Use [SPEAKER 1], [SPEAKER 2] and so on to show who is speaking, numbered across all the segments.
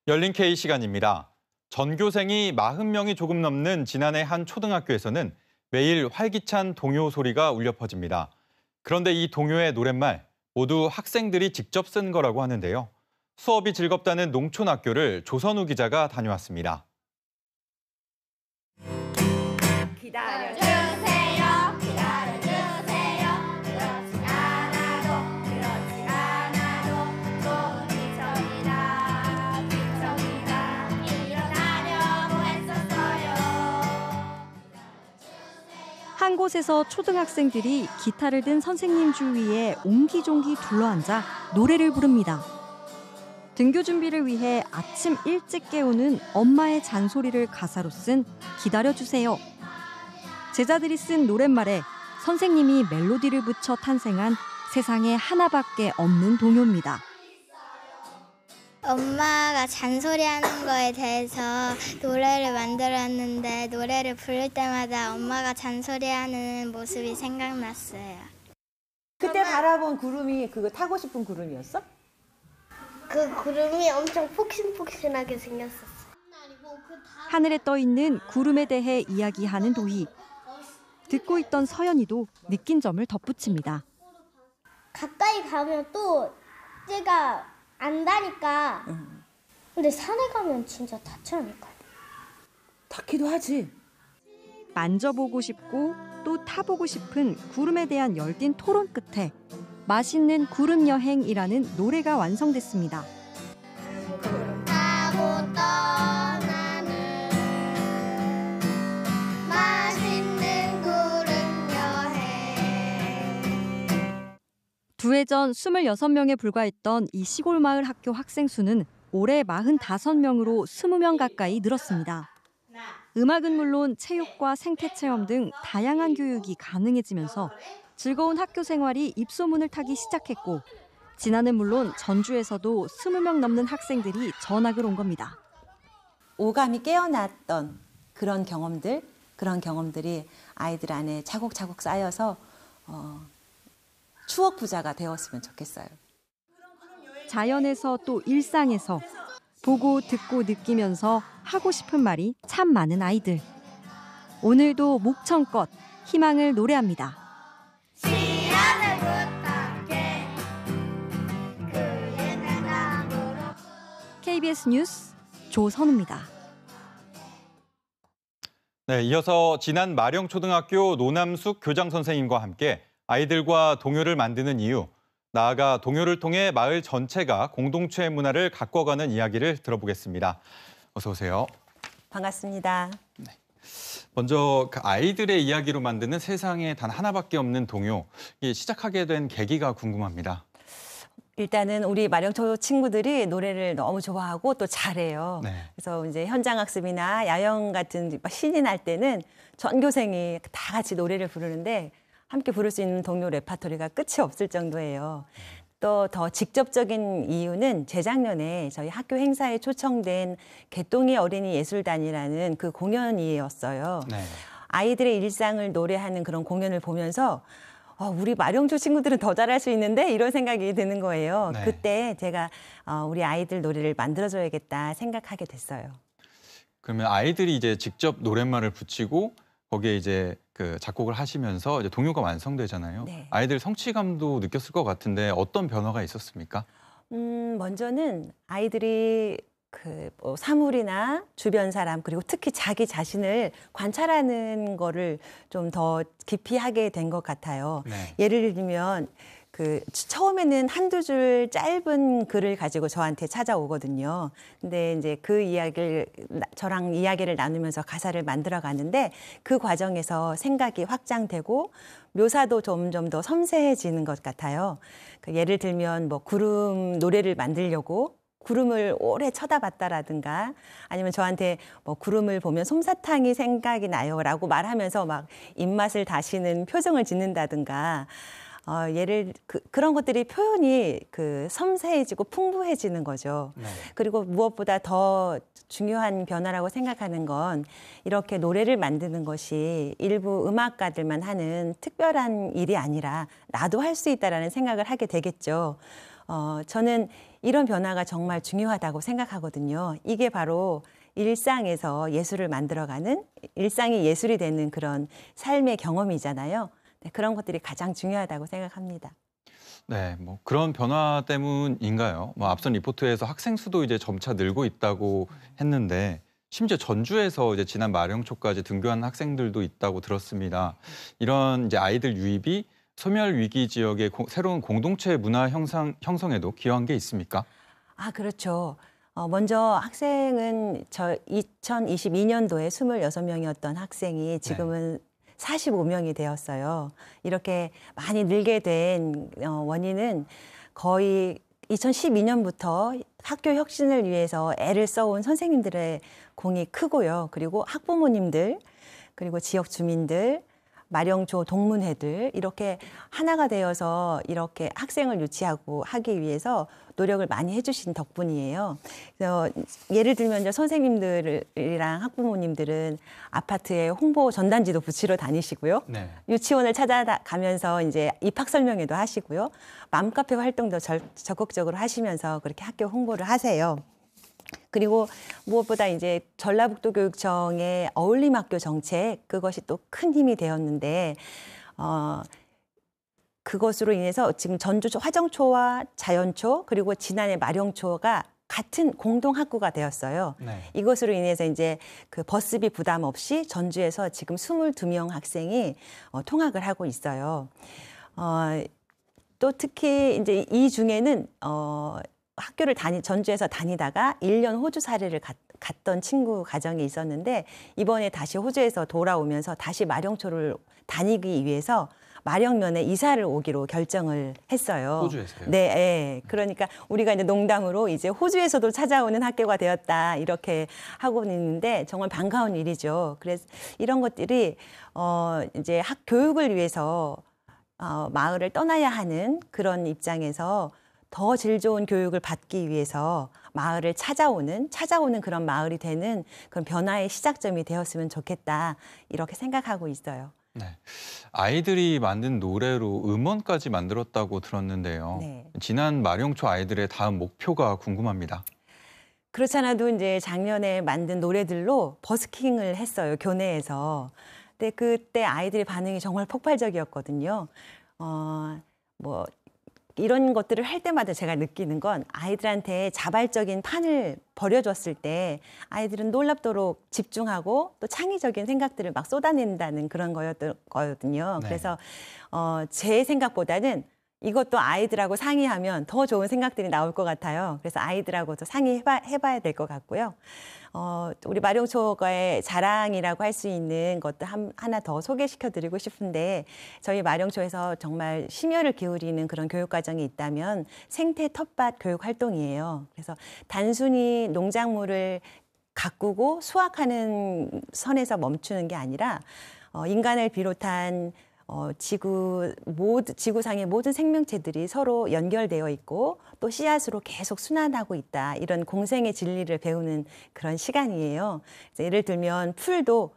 [SPEAKER 1] 열린 K 시간입니다. 전교생이 40명이 조금 넘는 지난해 한 초등학교에서는 매일 활기찬 동요 소리가 울려 퍼집니다. 그런데 이 동요의 노랫말 모두 학생들이 직접 쓴 거라고 하는데요. 수업이 즐겁다는 농촌학교를 조선우 기자가 다녀왔습니다.
[SPEAKER 2] 기다려주세요. 기다려주세요. 그렇지 않아도 좋은 기적이다. 일어나려고 했었어요.
[SPEAKER 3] 한 곳에서 초등학생들이 기타를 든 선생님 주위에 옹기종기 둘러앉아 노래를 부릅니다. 등교 준비를 위해 아침 일찍 깨우는 엄마의 잔소리를 가사로 쓴 기다려주세요. 제자들이 쓴 노랫말에 선생님이 멜로디를 붙여 탄생한 세상에 하나밖에 없는 동요입니다.
[SPEAKER 4] 엄마가 잔소리하는 거에 대해서 노래를 만들었는데 노래를 부를 때마다 엄마가 잔소리하는 모습이 생각났어요.
[SPEAKER 5] 그때 바라본 구름이 그거 타고 싶은 구름이었어?
[SPEAKER 4] 그 구름이 엄청 폭신폭신하게 생겼었어.
[SPEAKER 3] 하늘에 떠 있는 구름에 대해 이야기하는 도희. 듣고 있던 서연이도 느낀 점을 덧붙입니다.
[SPEAKER 4] 가까이 가면 또 쟤가 안다니까. 근데 산에 가면 진짜 닿지 않을까?
[SPEAKER 5] 닿기도 하지.
[SPEAKER 3] 만져보고 싶고 또 타보고 싶은 구름에 대한 열띤 토론 끝에 맛있는 구름 여행이라는 노래가 완성됐습니다.
[SPEAKER 4] 타고 떠나는 맛있는 구름 여행.
[SPEAKER 3] 두 해 전 26명에 불과했던 이 시골 마을 학교 학생 수는 올해 45명으로 20명 가까이 늘었습니다. 음악은 물론 체육과 생태체험 등 다양한 교육이 가능해지면서 즐거운 학교 생활이 입소문을 타기 시작했고 지난해 물론 전주에서도 20명 넘는 학생들이 전학을 온 겁니다.
[SPEAKER 5] 오감이 깨어났던 그런 경험들이 아이들 안에 차곡차곡 쌓여서 추억 부자가 되었으면 좋겠어요.
[SPEAKER 3] 자연에서 또 일상에서 보고 듣고 느끼면서 하고 싶은 말이 참 많은 아이들. 오늘도 목청껏 희망을 노래합니다.
[SPEAKER 4] 시간을 부탁해 그의 대답으로.
[SPEAKER 3] KBS 뉴스 조선우입니다.
[SPEAKER 1] 네, 이어서 지난 마령초등학교 노남숙 교장 선생님과 함께 아이들과 동요를 만드는 이유, 나아가 동요를 통해 마을 전체가 공동체의 문화를 가꿔가는 이야기를 들어보겠습니다. 어서 오세요.
[SPEAKER 5] 반갑습니다.
[SPEAKER 1] 네. 먼저 그 아이들의 이야기로 만드는 세상에 단 하나밖에 없는 동요, 시작하게 된 계기가 궁금합니다.
[SPEAKER 5] 일단은 우리 마령초 친구들이 노래를 너무 좋아하고 또 잘해요.
[SPEAKER 1] 네.
[SPEAKER 5] 그래서 이제 현장 학습이나 야영 같은 신이 날 때는 전교생이 다 같이 노래를 부르는데 함께 부를 수 있는 동요 레파토리가 끝이 없을 정도예요. 또 더 직접적인 이유는 재작년에 저희 학교 행사에 초청된 개똥이 어린이 예술단이라는 그 공연이었어요.
[SPEAKER 1] 네.
[SPEAKER 5] 아이들의 일상을 노래하는 그런 공연을 보면서 우리 마령초 친구들은 더 잘할 수 있는데 이런 생각이 드는 거예요.
[SPEAKER 1] 네.
[SPEAKER 5] 그때 제가 우리 아이들 노래를 만들어줘야겠다 생각하게 됐어요.
[SPEAKER 1] 그러면 아이들이 이제 직접 노랫말을 붙이고 거기에 이제 그 작곡을 하시면서 이제 동요가 완성되잖아요.
[SPEAKER 5] 네.
[SPEAKER 1] 아이들 성취감도 느꼈을 것 같은데 어떤 변화가 있었습니까?
[SPEAKER 5] 먼저는 아이들이 뭐 사물이나 주변 사람 그리고 특히 자기 자신을 관찰하는 거를 좀 더 깊이 하게 된 것 같아요.
[SPEAKER 1] 네.
[SPEAKER 5] 예를 들면 처음에는 한두 줄 짧은 글을 가지고 저한테 찾아오거든요. 근데 이제 저랑 이야기를 나누면서 가사를 만들어 가는데 그 과정에서 생각이 확장되고 묘사도 점점 더 섬세해지는 것 같아요. 예를 들면 뭐 구름 노래를 만들려고 구름을 오래 쳐다봤다라든가 아니면 저한테 뭐 구름을 보면 솜사탕이 생각이 나요라고 말하면서 막 입맛을 다시는 표정을 짓는다든가 그런 것들이 표현이 섬세해지고 풍부해지는 거죠.
[SPEAKER 1] 네.
[SPEAKER 5] 그리고 무엇보다 더 중요한 변화라고 생각하는 건 이렇게 노래를 만드는 것이 일부 음악가들만 하는 특별한 일이 아니라 나도 할 수 있다라는 생각을 하게 되겠죠. 저는 이런 변화가 정말 중요하다고 생각하거든요. 이게 바로 일상에서 예술을 만들어가는, 일상이 예술이 되는 그런 삶의 경험이잖아요. 네, 그런 것들이 가장 중요하다고 생각합니다.
[SPEAKER 1] 네, 뭐 그런 변화 때문인가요? 뭐 앞선 리포트에서 학생 수도 이제 점차 늘고 있다고 했는데 심지어 전주에서 이제 지난 마령초까지 등교한 학생들도 있다고 들었습니다. 이런 이제 아이들 유입이 소멸 위기 지역의 새로운 공동체 문화 형성에도 기여한 게 있습니까?
[SPEAKER 5] 아, 그렇죠. 먼저 학생은 저 2022년도에 26명이었던 학생이 지금은 45명이 되었어요. 이렇게 많이 늘게 된 원인은 거의 2012년부터 학교 혁신을 위해서 애를 써온 선생님들의 공이 크고요. 그리고 학부모님들, 그리고 지역 주민들, 마령초 동문회들 이렇게 하나가 되어서 이렇게 학생을 유치하고 하기 위해서 노력을 많이 해주신 덕분이에요. 그래서 예를 들면 이제 선생님들이랑 학부모님들은 아파트에 홍보 전단지도 붙이러 다니시고요.
[SPEAKER 1] 네.
[SPEAKER 5] 유치원을 찾아가면서 이제 입학 설명회도 하시고요. 맘카페 활동도 적극적으로 하시면서 그렇게 학교 홍보를 하세요. 그리고 무엇보다 이제 전라북도 교육청의 어울림학교 정책, 그것이 또 큰 힘이 되었는데 그것으로 인해서 지금 전주 화정초와 자연초 그리고 지난해 마령초가 같은 공동학구가 되었어요.
[SPEAKER 1] 네.
[SPEAKER 5] 이것으로 인해서 이제 그 버스비 부담 없이 전주에서 지금 22명 학생이 통학을 하고 있어요. 또 특히 이제 이 중에는 학교를 전주에서 다니다가 1년 호주 사례를 갔던 친구 가정이 있었는데 이번에 다시 호주에서 돌아오면서 다시 마령초를 다니기 위해서 마령면에 이사를 오기로 결정을 했어요.
[SPEAKER 1] 호주에서요?
[SPEAKER 5] 네, 네. 그러니까 우리가 이제 농담으로 이제 호주에서도 찾아오는 학교가 되었다 이렇게 하고 있는데 정말 반가운 일이죠. 그래서 이런 것들이 이제 교육을 위해서 마을을 떠나야 하는 그런 입장에서 더 질 좋은 교육을 받기 위해서 마을을 찾아오는 그런 마을이 되는 그런 변화의 시작점이 되었으면 좋겠다 이렇게 생각하고 있어요.
[SPEAKER 1] 네. 아이들이 만든 노래로 음원까지 만들었다고 들었는데요.
[SPEAKER 5] 네.
[SPEAKER 1] 지난 마령초 아이들의 다음 목표가 궁금합니다.
[SPEAKER 5] 그렇지 않아도 이제 작년에 만든 노래들로 버스킹을 했어요, 교내에서. 근데 그때 아이들의 반응이 정말 폭발적이었거든요. 뭐 이런 것들을 할 때마다 제가 느끼는 건 아이들한테 자발적인 판을 벌여줬을 때 아이들은 놀랍도록 집중하고 또 창의적인 생각들을 막 쏟아낸다는 그런 거였거든요.
[SPEAKER 1] 네.
[SPEAKER 5] 그래서 제 생각보다는 이것도 아이들하고 상의하면 더 좋은 생각들이 나올 것 같아요. 그래서 아이들하고도 상의해봐야 될 것 같고요. 우리 마령초의 자랑이라고 할 수 있는 것도 하나 더 소개시켜드리고 싶은데 저희 마령초에서 정말 심혈을 기울이는 그런 교육과정이 있다면 생태 텃밭 교육 활동이에요. 그래서 단순히 농작물을 가꾸고 수확하는 선에서 멈추는 게 아니라 인간을 비롯한 지구상의 모든 생명체들이 서로 연결되어 있고 또 씨앗으로 계속 순환하고 있다. 이런 공생의 진리를 배우는 그런 시간이에요. 예를 들면 풀도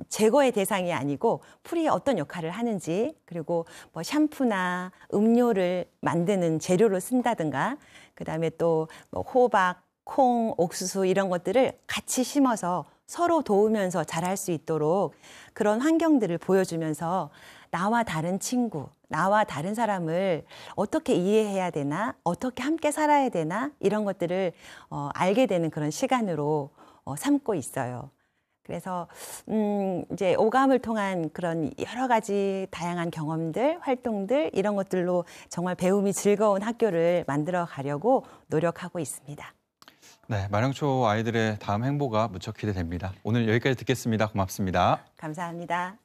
[SPEAKER 5] 제거의 대상이 아니고 풀이 어떤 역할을 하는지 그리고 뭐 샴푸나 음료를 만드는 재료로 쓴다든가 그다음에 또 뭐 호박, 콩, 옥수수 이런 것들을 같이 심어서 서로 도우면서 자랄 수 있도록 그런 환경들을 보여주면서 나와 다른 친구, 나와 다른 사람을 어떻게 이해해야 되나, 어떻게 함께 살아야 되나 이런 것들을 알게 되는 그런 시간으로 삼고 있어요. 그래서 이제 오감을 통한 그런 여러 가지 다양한 경험들, 활동들 이런 것들로 정말 배움이 즐거운 학교를 만들어 가려고 노력하고 있습니다.
[SPEAKER 1] 네, 마령초 아이들의 다음 행보가 무척 기대됩니다. 오늘 여기까지 듣겠습니다. 고맙습니다.
[SPEAKER 5] 감사합니다.